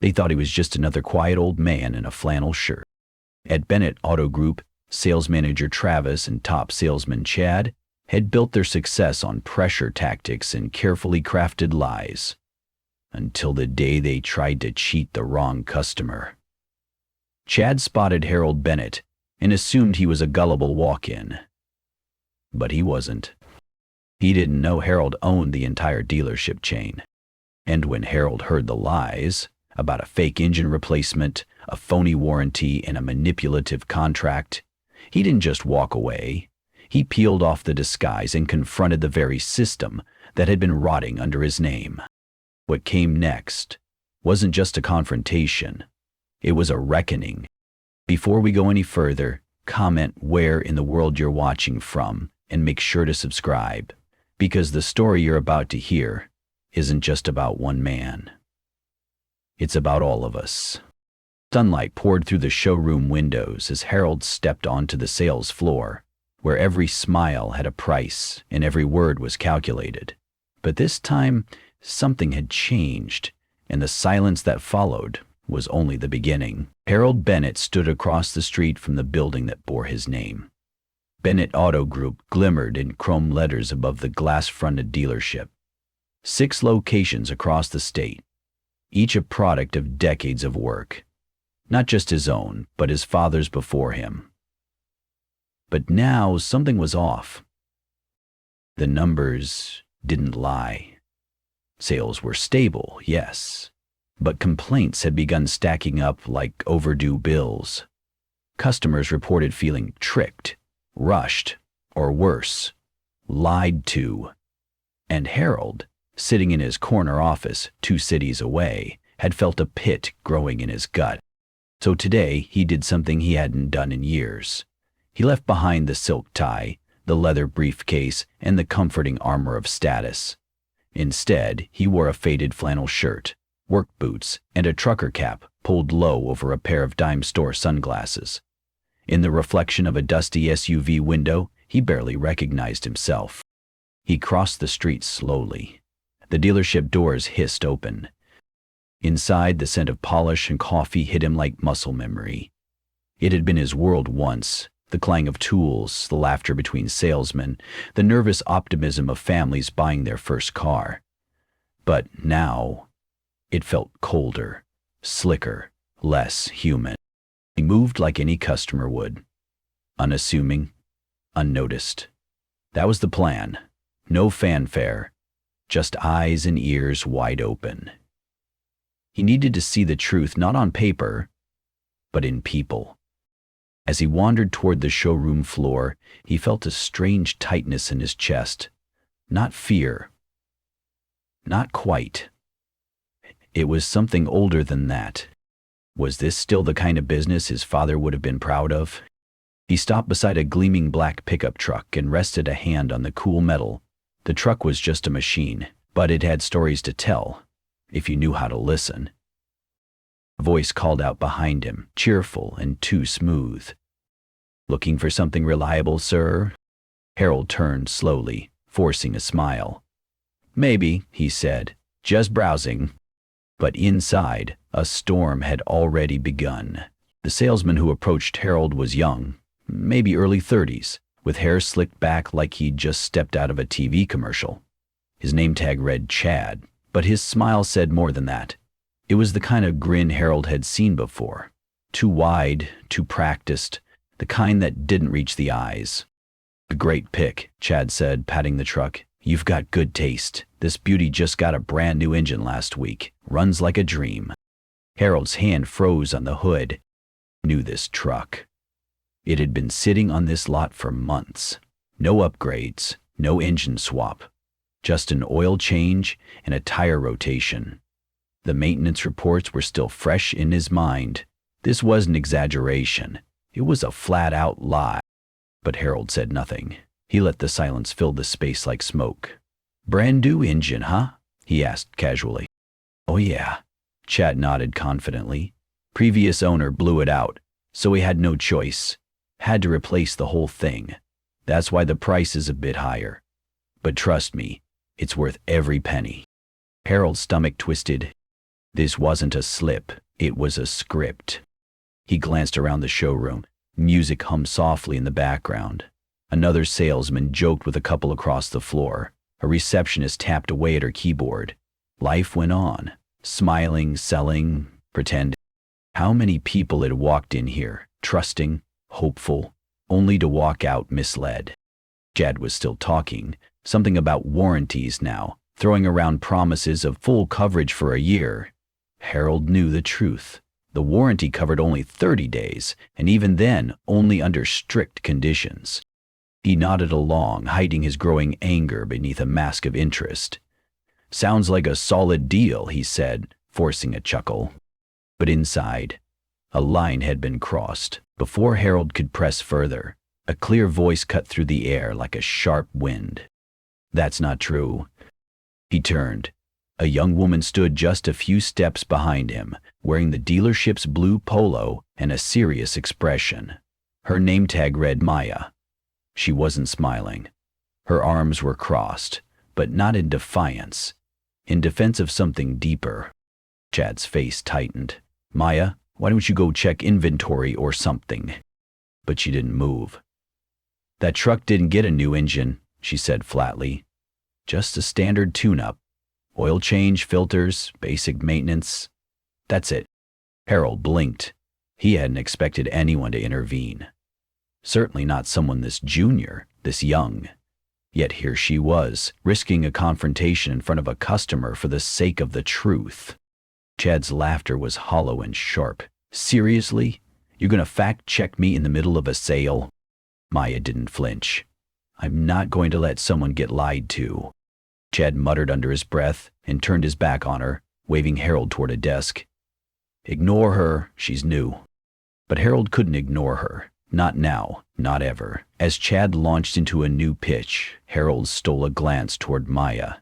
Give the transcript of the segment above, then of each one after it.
They thought he was just another quiet old man in a flannel shirt. At Bennett Auto Group, sales manager Travis and top salesman Chad had built their success on pressure tactics and carefully crafted lies. Until the day they tried to cheat the wrong customer. Chad spotted Harold Bennett and assumed he was a gullible walk-in. But he wasn't. He didn't know Harold owned the entire dealership chain. And when Harold heard the lies about a fake engine replacement, a phony warranty, and a manipulative contract, he didn't just walk away. He peeled off the disguise and confronted the very system that had been rotting under his name. What came next wasn't just a confrontation. It was a reckoning. Before we go any further, comment where in the world you're watching from and make sure to subscribe, because the story you're about to hear isn't just about one man. It's about all of us. Sunlight poured through the showroom windows as Harold stepped onto the sales floor, where every smile had a price and every word was calculated. But this time, something had changed, and the silence that followed was only the beginning. Harold Bennett stood across the street from the building that bore his name. Bennett Auto Group glimmered in chrome letters above the glass-fronted dealership. 6 locations across the state, each a product of decades of work. Not just his own, but his father's before him. But now something was off. The numbers didn't lie. Sales were stable, yes, but complaints had begun stacking up like overdue bills. Customers reported feeling tricked, rushed, or worse, lied to. And Harold, sitting in his corner office 2 cities away, had felt a pit growing in his gut. So today he did something he hadn't done in years. He left behind the silk tie, the leather briefcase, and the comforting armor of status. Instead, he wore a faded flannel shirt, work boots, and a trucker cap pulled low over a pair of dime store sunglasses. In the reflection of a dusty SUV window, he barely recognized himself. He crossed the street slowly. The dealership doors hissed open. Inside, the scent of polish and coffee hit him like muscle memory. It had been his world once. The clang of tools, the laughter between salesmen, the nervous optimism of families buying their first car. But now, it felt colder, slicker, less human. He moved like any customer would, unassuming, unnoticed. That was the plan. No fanfare, just eyes and ears wide open. He needed to see the truth not on paper, but in people. As he wandered toward the showroom floor, he felt a strange tightness in his chest. Not fear. Not quite. It was something older than that. Was this still the kind of business his father would have been proud of? He stopped beside a gleaming black pickup truck and rested a hand on the cool metal. The truck was just a machine, but it had stories to tell, if you knew how to listen. A voice called out behind him, cheerful and too smooth. "Looking for something reliable, sir?" Harold turned slowly, forcing a smile. "Maybe," he said, "just browsing." But inside, a storm had already begun. The salesman who approached Harold was young, maybe early 30s, with hair slicked back like he'd just stepped out of a TV commercial. His name tag read Chad, but his smile said more than that. It was the kind of grin Harold had seen before. Too wide, too practiced, the kind that didn't reach the eyes. "A great pick," Chad said, patting the truck. "You've got good taste. This beauty just got a brand new engine last week. Runs like a dream." Harold's hand froze on the hood. Knew this truck. It had been sitting on this lot for months. No upgrades, no engine swap. Just an oil change and a tire rotation. The maintenance reports were still fresh in his mind. This wasn't exaggeration. It was a flat-out lie. But Harold said nothing. He let the silence fill the space like smoke. "Brand new engine, huh?" he asked casually. "Oh yeah," Chad nodded confidently. "Previous owner blew it out, so he had no choice. Had to replace the whole thing. That's why the price is a bit higher. But trust me, it's worth every penny." Harold's stomach twisted. This wasn't a slip, it was a script. He glanced around the showroom. Music hummed softly in the background. Another salesman joked with a couple across the floor. A receptionist tapped away at her keyboard. Life went on, smiling, selling, pretending. How many people had walked in here, trusting, hopeful, only to walk out misled? Chad was still talking, something about warranties now, throwing around promises of full coverage for a year. Harold knew the truth. The warranty covered only 30 days, and even then, only under strict conditions. He nodded along, hiding his growing anger beneath a mask of interest. Sounds like a solid deal, he said, forcing a chuckle. But inside, a line had been crossed. Before Harold could press further, a clear voice cut through the air like a sharp wind. That's not true. He turned. A young woman stood just a few steps behind him, wearing the dealership's blue polo and a serious expression. Her name tag read Maya. She wasn't smiling. Her arms were crossed, but not in defiance, in defense of something deeper. Chad's face tightened. Maya, why don't you go check inventory or something? But she didn't move. That truck didn't get a new engine, she said flatly. Just a standard tune-up. Oil change, filters, basic maintenance. That's it. Harold blinked. He hadn't expected anyone to intervene. Certainly not someone this junior, this young. Yet here she was, risking a confrontation in front of a customer for the sake of the truth. Chad's laughter was hollow and sharp. Seriously? You're gonna fact-check me in the middle of a sale? Maya didn't flinch. I'm not going to let someone get lied to. Chad muttered under his breath and turned his back on her, waving Harold toward a desk. Ignore her, she's new. But Harold couldn't ignore her. Not now, not ever. As Chad launched into a new pitch, Harold stole a glance toward Maya.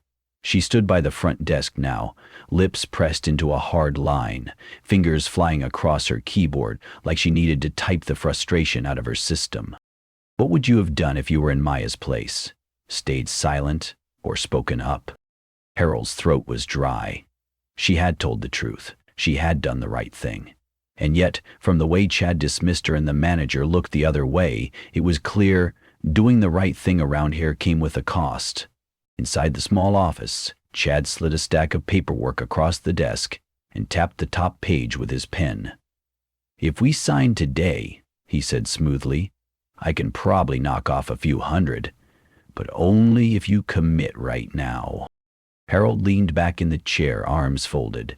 She stood by the front desk now, lips pressed into a hard line, fingers flying across her keyboard like she needed to type the frustration out of her system. What would you have done if you were in Maya's place? Stayed silent or spoken up? Harold's throat was dry. She had told the truth. She had done the right thing. And yet, from the way Chad dismissed her and the manager looked the other way, it was clear doing the right thing around here came with a cost. Inside the small office, Chad slid a stack of paperwork across the desk and tapped the top page with his pen. If we sign today, he said smoothly, I can probably knock off a few hundred, but only if you commit right now. Harold leaned back in the chair, arms folded.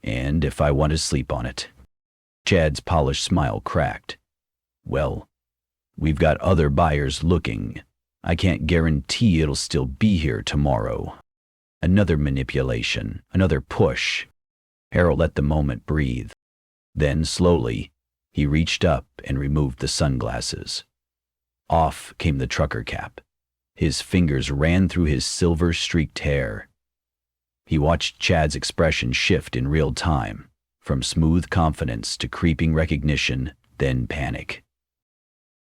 And if I want to sleep on it. Chad's polished smile cracked. Well, we've got other buyers looking. I can't guarantee it'll still be here tomorrow. Another manipulation, another push. Harold let the moment breathe. Then, slowly, he reached up and removed the sunglasses. Off came the trucker cap. His fingers ran through his silver-streaked hair. He watched Chad's expression shift in real time, from smooth confidence to creeping recognition, then panic.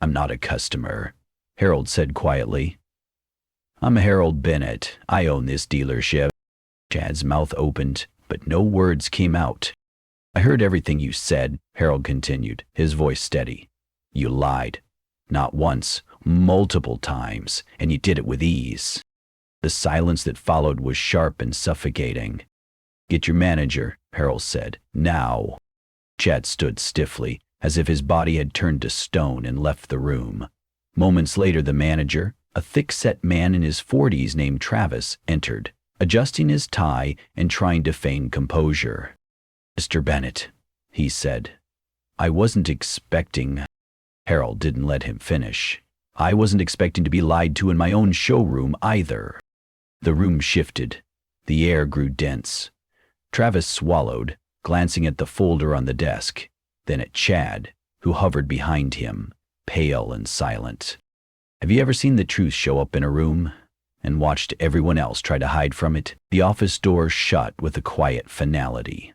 I'm not a customer, Harold said quietly. I'm Harold Bennett. I own this dealership. Chad's mouth opened, but no words came out. I heard everything you said, Harold continued, his voice steady. You lied. Not once, multiple times, and you did it with ease. The silence that followed was sharp and suffocating. Get your manager, Harold said. Now. Chad stood stiffly, as if his body had turned to stone, and left the room. Moments later, the manager, a thick-set man in his 40s named Travis, entered, adjusting his tie and trying to feign composure. Mr. Bennett, he said. I wasn't expecting... Harold didn't let him finish. I wasn't expecting to be lied to in my own showroom either. The room shifted. The air grew dense. Travis swallowed, glancing at the folder on the desk, then at Chad, who hovered behind him, pale and silent. Have you ever seen the truth show up in a room and watched everyone else try to hide from it? The office door shut with a quiet finality.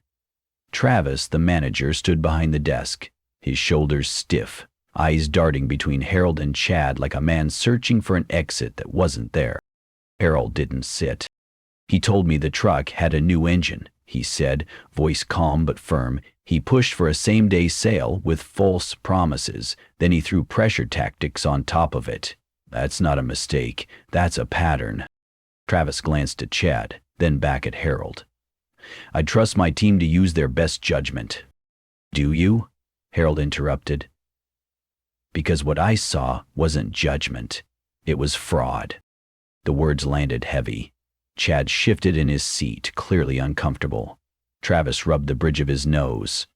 Travis, the manager, stood behind the desk, his shoulders stiff, eyes darting between Harold and Chad like a man searching for an exit that wasn't there. Harold didn't sit. He told me the truck had a new engine, he said, voice calm but firm. He pushed for a same-day sale with false promises. Then he threw pressure tactics on top of it. That's not a mistake. That's a pattern. Travis glanced at Chad, then back at Harold. I trust my team to use their best judgment. Do you? Harold interrupted. Because what I saw wasn't judgment. It was fraud. The words landed heavy. Chad shifted in his seat, clearly uncomfortable. Travis rubbed the bridge of his nose.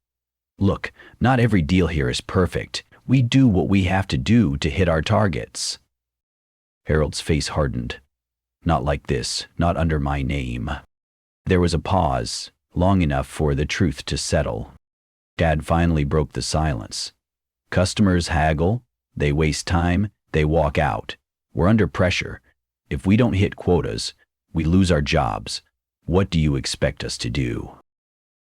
Look, not every deal here is perfect. We do what we have to do to hit our targets. Harold's face hardened. Not like this, not under my name. There was a pause, long enough for the truth to settle. Chad finally broke the silence. Customers haggle, they waste time, they walk out. We're under pressure. If we don't hit quotas, we lose our jobs. What do you expect us to do?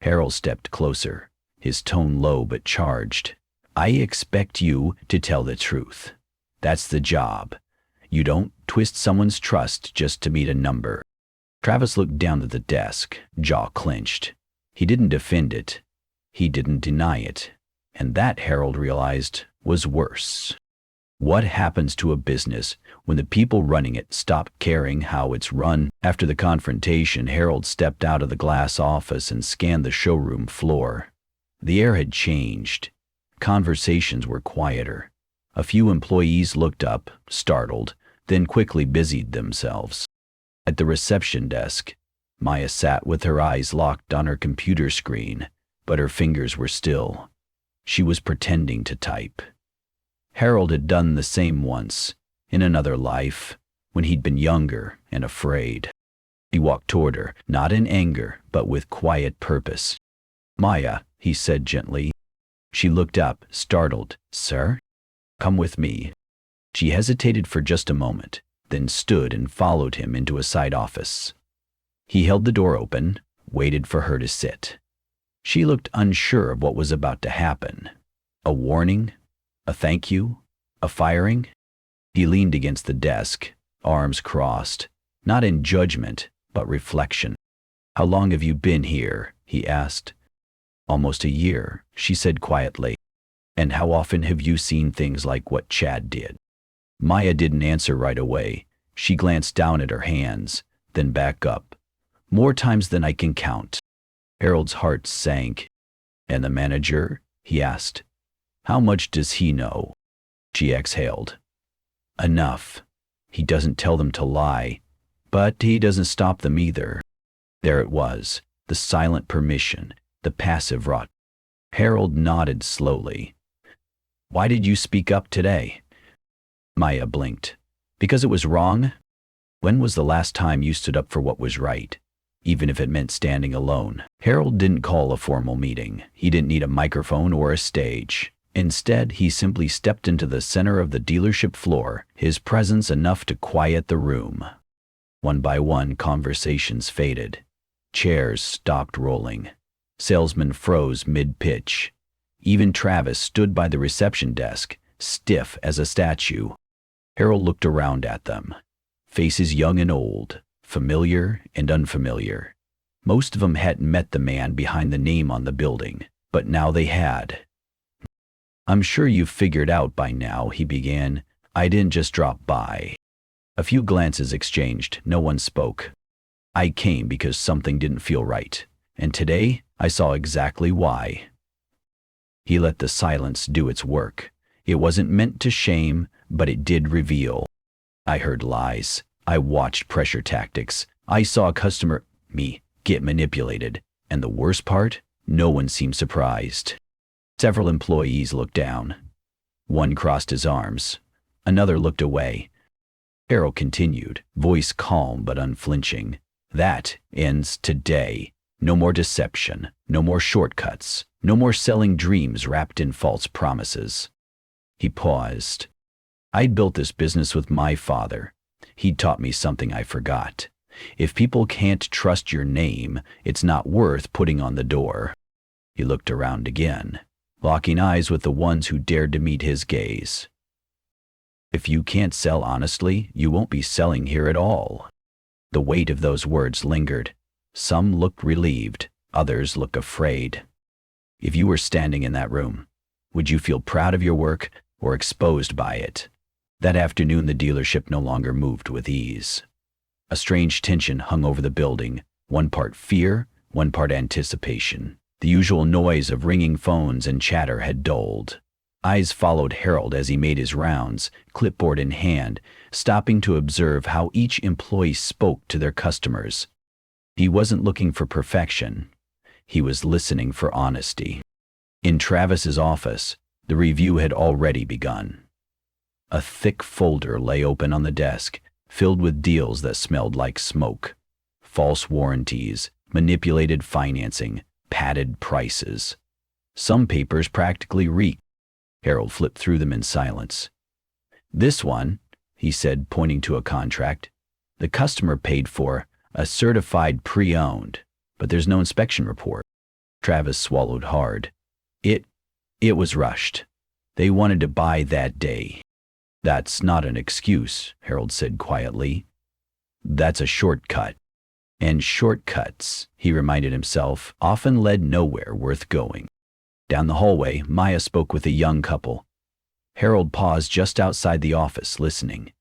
Harold stepped closer, his tone low but charged. I expect you to tell the truth. That's the job. You don't twist someone's trust just to meet a number. Travis looked down at the desk, jaw clenched. He didn't defend it. He didn't deny it. And that, Harold realized, was worse. What happens to a business when the people running it stop caring how it's run? After the confrontation, Harold stepped out of the glass office and scanned the showroom floor. The air had changed. Conversations were quieter. A few employees looked up, startled, then quickly busied themselves. At the reception desk, Maya sat with her eyes locked on her computer screen, but her fingers were still. She was pretending to type. Harold had done the same once, in another life, when he'd been younger and afraid. He walked toward her, not in anger, but with quiet purpose. Maya, he said gently. She looked up, startled. Sir? Come with me. She hesitated for just a moment, then stood and followed him into a side office. He held the door open, waited for her to sit. She looked unsure of what was about to happen. A warning? A thank you? A firing? He leaned against the desk, arms crossed, not in judgment, but reflection. How long have you been here? He asked. Almost a year, she said quietly. And how often have you seen things like what Chad did? Maya didn't answer right away. She glanced down at her hands, then back up. More times than I can count. Harold's heart sank. And the manager? He asked. How much does he know? She exhaled. Enough. He doesn't tell them to lie, but he doesn't stop them either. There it was, the silent permission, the passive rot. Harold nodded slowly. Why did you speak up today? Maya blinked. Because it was wrong? When was the last time you stood up for what was right, even if it meant standing alone? Harold didn't call a formal meeting. He didn't need a microphone or a stage. Instead, he simply stepped into the center of the dealership floor, his presence enough to quiet the room. One by one, conversations faded. Chairs stopped rolling. Salesmen froze mid-pitch. Even Travis stood by the reception desk, stiff as a statue. Harold looked around at them. Faces young and old, familiar and unfamiliar. Most of them hadn't met the man behind the name on the building, but now they had. I'm sure you've figured out by now, he began. I didn't just drop by. A few glances exchanged, no one spoke. I came because something didn't feel right, and today I saw exactly why. He let the silence do its work. It wasn't meant to shame, but it did reveal. I heard lies. I watched pressure tactics. I saw a customer, me, get manipulated. And the worst part? No one seemed surprised. Several employees looked down. One crossed his arms. Another looked away. Harold continued, voice calm but unflinching. That ends today. No more deception. No more shortcuts. No more selling dreams wrapped in false promises. He paused. I'd built this business with my father. He'd taught me something I forgot. If people can't trust your name, it's not worth putting on the door. He looked around again, locking eyes with the ones who dared to meet his gaze. If you can't sell honestly, you won't be selling here at all. The weight of those words lingered. Some looked relieved, others looked afraid. If you were standing in that room, would you feel proud of your work or exposed by it? That afternoon the dealership no longer moved with ease. A strange tension hung over the building, one part fear, one part anticipation. The usual noise of ringing phones and chatter had dulled. Eyes followed Harold as he made his rounds, clipboard in hand, stopping to observe how each employee spoke to their customers. He wasn't looking for perfection. He was listening for honesty. In Travis's office, the review had already begun. A thick folder lay open on the desk, filled with deals that smelled like smoke. False warranties, manipulated financing, padded prices. Some papers practically reeked. Harold flipped through them in silence. "This one," he said, pointing to a contract, "the customer paid for, a certified pre-owned, but there's no inspection report." Travis swallowed hard. It was rushed. They wanted to buy that day. "That's not an excuse," Harold said quietly. "That's a shortcut." And shortcuts, he reminded himself, often led nowhere worth going. Down the hallway, Maya spoke with a young couple. Harold paused just outside the office, listening.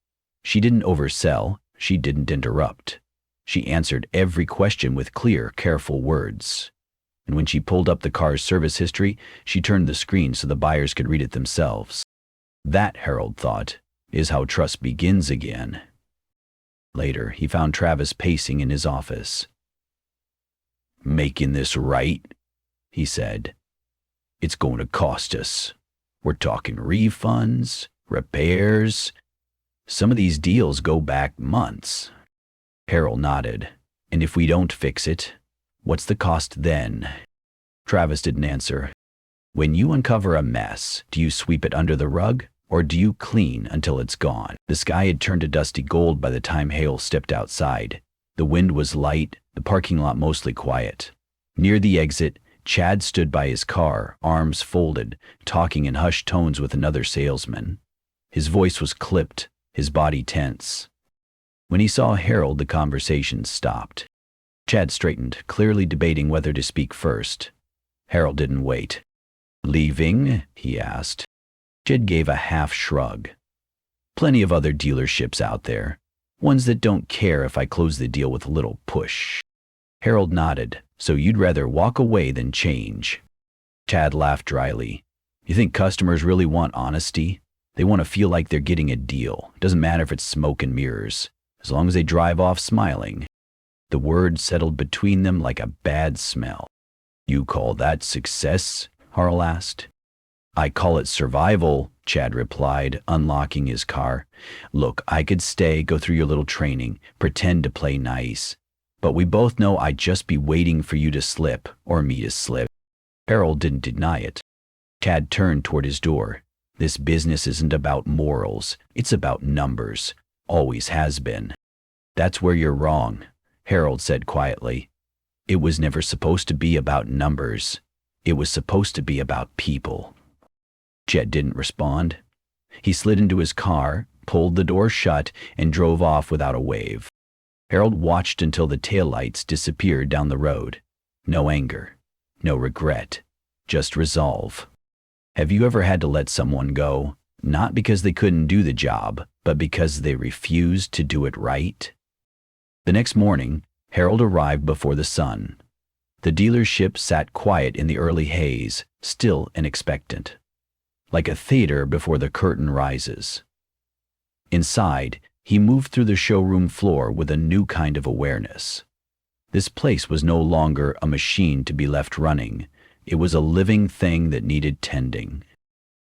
She didn't oversell, she didn't interrupt. She answered every question with clear, careful words. And when she pulled up the car's service history, she turned the screen so the buyers could read it themselves. That, Harold thought, is how trust begins again. Later, he found Travis pacing in his office. "Making this right," he said. "It's going to cost us. We're talking refunds, repairs. Some of these deals go back months." Harold nodded. "And if we don't fix it, what's the cost then?" Travis didn't answer. "When you uncover a mess, do you sweep it under the rug, or do you clean until it's gone?" The sky had turned to dusty gold by the time Hale stepped outside. The wind was light, the parking lot mostly quiet. Near the exit, Chad stood by his car, arms folded, talking in hushed tones with another salesman. His voice was clipped, his body tense. When he saw Harold, the conversation stopped. Chad straightened, clearly debating whether to speak first. Harold didn't wait. "Leaving?" he asked. Chad gave a half shrug. "Plenty of other dealerships out there, ones that don't care if I close the deal with a little push." Harold nodded. "So you'd rather walk away than change?" Chad laughed dryly. "You think customers really want honesty? They want to feel like they're getting a deal. It doesn't matter if it's smoke and mirrors, as long as they drive off smiling." The word settled between them like a bad smell. "You call that success?" Harl asked. "I call it survival," Chad replied, unlocking his car. "Look, I could stay, go through your little training, pretend to play nice. But we both know I'd just be waiting for you to slip, or me to slip." Harold didn't deny it. Chad turned toward his door. "This business isn't about morals. It's about numbers. Always has been." "That's where you're wrong," Harold said quietly. "It was never supposed to be about numbers. It was supposed to be about people." Chet didn't respond. He slid into his car, pulled the door shut, and drove off without a wave. Harold watched until the taillights disappeared down the road. No anger, no regret, just resolve. Have you ever had to let someone go, not because they couldn't do the job, but because they refused to do it right? The next morning, Harold arrived before the sun. The dealership sat quiet in the early haze, still and expectant, like a theater before the curtain rises. Inside, he moved through the showroom floor with a new kind of awareness. This place was no longer a machine to be left running. It was a living thing that needed tending.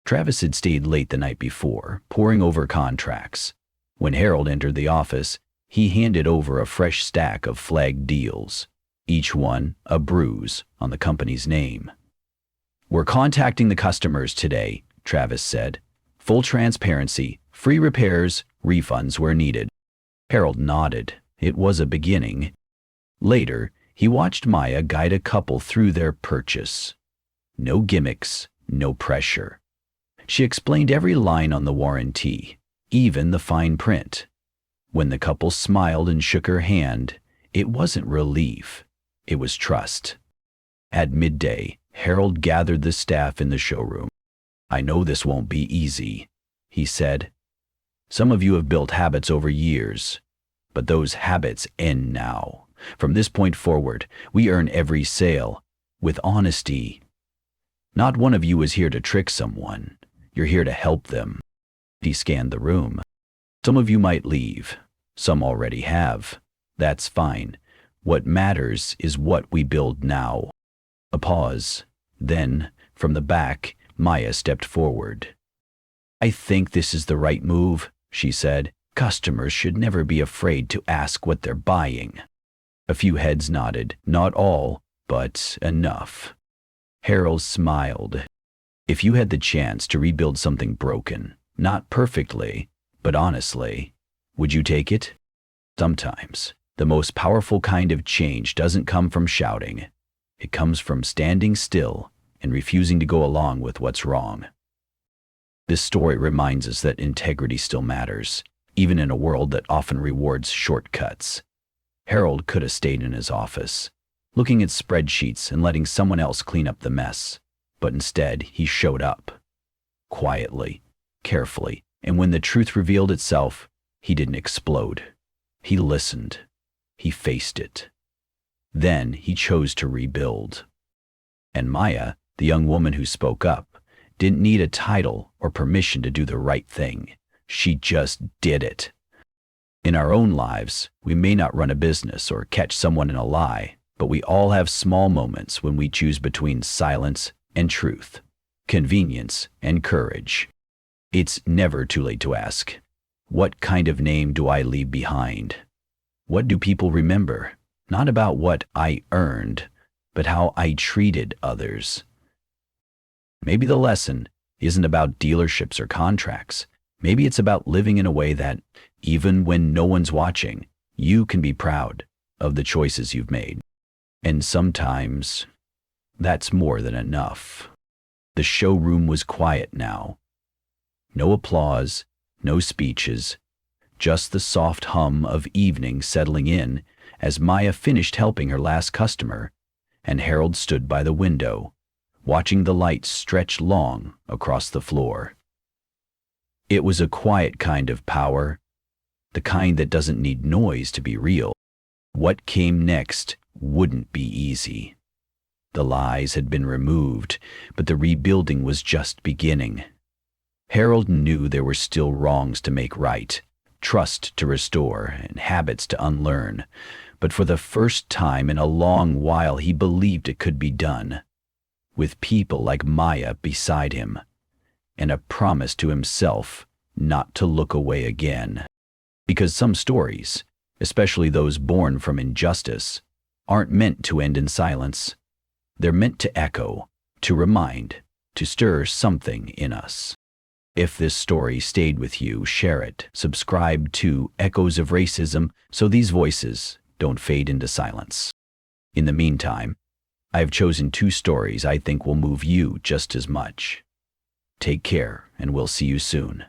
Travis had stayed late the night before, poring over contracts. When Harold entered the office, he handed over a fresh stack of flagged deals, each one a bruise on the company's name. "We're contacting the customers today," Travis said. "Full transparency, free repairs, refunds where needed." Harold nodded. It was a beginning. Later, he watched Maya guide a couple through their purchase. No gimmicks, no pressure. She explained every line on the warranty, even the fine print. When the couple smiled and shook her hand, it wasn't relief, it was trust. At midday, Harold gathered the staff in the showroom. "I know this won't be easy," he said. "Some of you have built habits over years, but those habits end now. From this point forward, we earn every sale with honesty. Not one of you is here to trick someone. You're here to help them." He scanned the room. "Some of you might leave. Some already have. That's fine. What matters is what we build now." A pause. Then, from the back, Maya stepped forward. "I think this is the right move," she said. "Customers should never be afraid to ask what they're buying." A few heads nodded, not all, but enough. Harold smiled. "If you had the chance to rebuild something broken, not perfectly, but honestly, would you take it?" Sometimes, the most powerful kind of change doesn't come from shouting. It comes from standing still and refusing to go along with what's wrong. This story reminds us that integrity still matters, even in a world that often rewards shortcuts. Harold could have stayed in his office, looking at spreadsheets and letting someone else clean up the mess, but instead he showed up. Quietly, carefully, and when the truth revealed itself, he didn't explode. He listened. He faced it. Then he chose to rebuild. And Maya, the young woman who spoke up, didn't need a title or permission to do the right thing. She just did it. In our own lives, we may not run a business or catch someone in a lie, but we all have small moments when we choose between silence and truth, convenience and courage. It's never too late to ask, what kind of name do I leave behind? What do people remember? Not about what I earned, but how I treated others. Maybe the lesson isn't about dealerships or contracts. Maybe it's about living in a way that, even when no one's watching, you can be proud of the choices you've made. And sometimes, that's more than enough. The showroom was quiet now. No applause, no speeches, just the soft hum of evening settling in as Maya finished helping her last customer, and Harold stood by the window, watching the lights stretch long across the floor. It was a quiet kind of power, the kind that doesn't need noise to be real. What came next wouldn't be easy. The lies had been removed, but the rebuilding was just beginning. Harold knew there were still wrongs to make right, trust to restore, and habits to unlearn, but for the first time in a long while he believed it could be done, with people like Maya beside him, and a promise to himself not to look away again. Because some stories, especially those born from injustice, aren't meant to end in silence. They're meant to echo, to remind, to stir something in us. If this story stayed with you, share it. Subscribe to Echoes of Racism so these voices don't fade into silence. In the meantime, I've chosen 2 stories I think will move you just as much. Take care, and we'll see you soon.